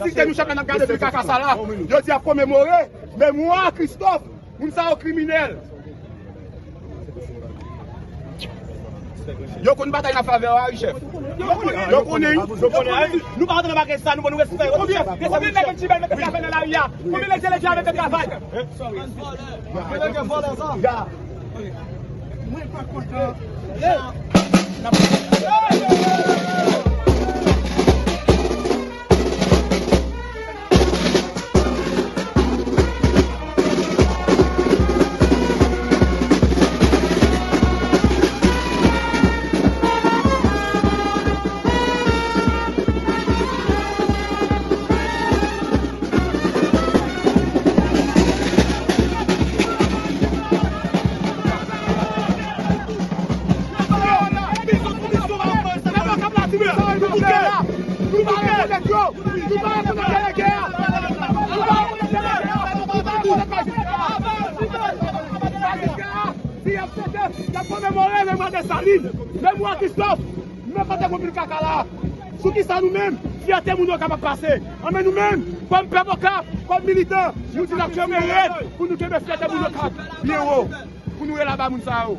incité nous chacun à garder le caca ça là. Je dis à commémorer, mais moi, Christophe, nous sommes criminels. Yo connais bataille en faveur chef. Yo connais. Nous pas rentrer dans ça, nous nous respecter. Combien de petits belles mettre café dans la ria? Combien de gens avec le travail? Moi pas content. Même moi, Christophe, nous ne pouvons pas faire caca là. Sous qui ça nous-mêmes, fierté nous sommes capables de passer. Mais nous-mêmes, comme avocat, comme militants, nous disons que nous pour nous faire fierté pour nous bien haut. Pour nous là-bas, nous sommes.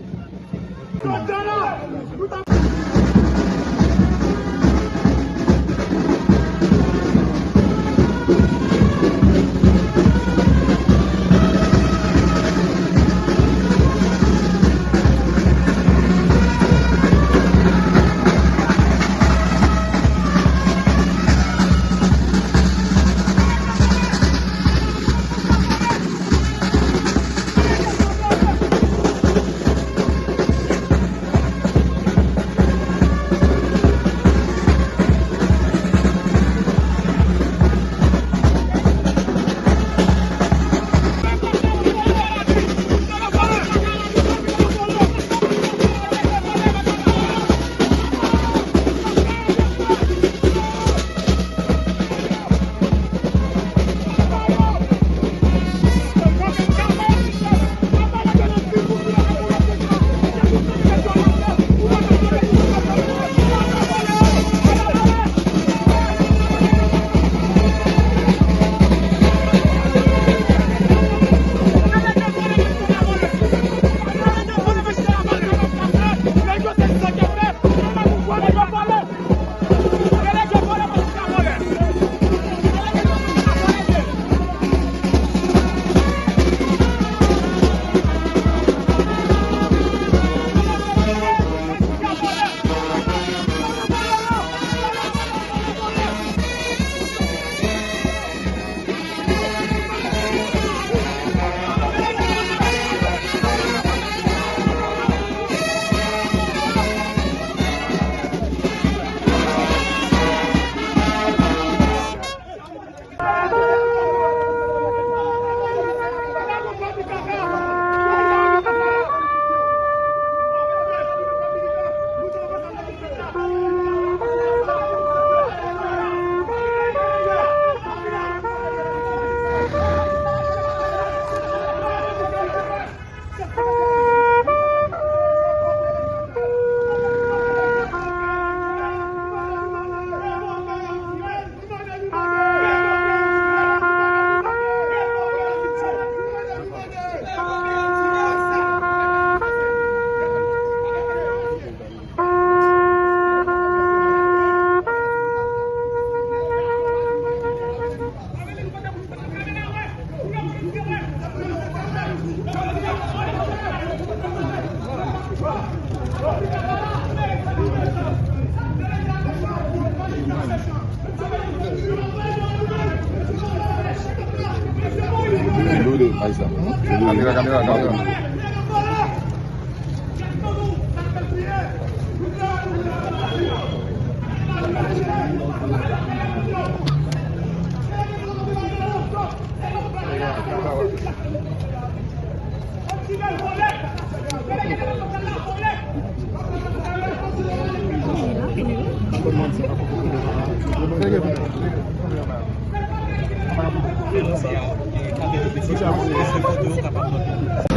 Ahí está. Camila. Gracias.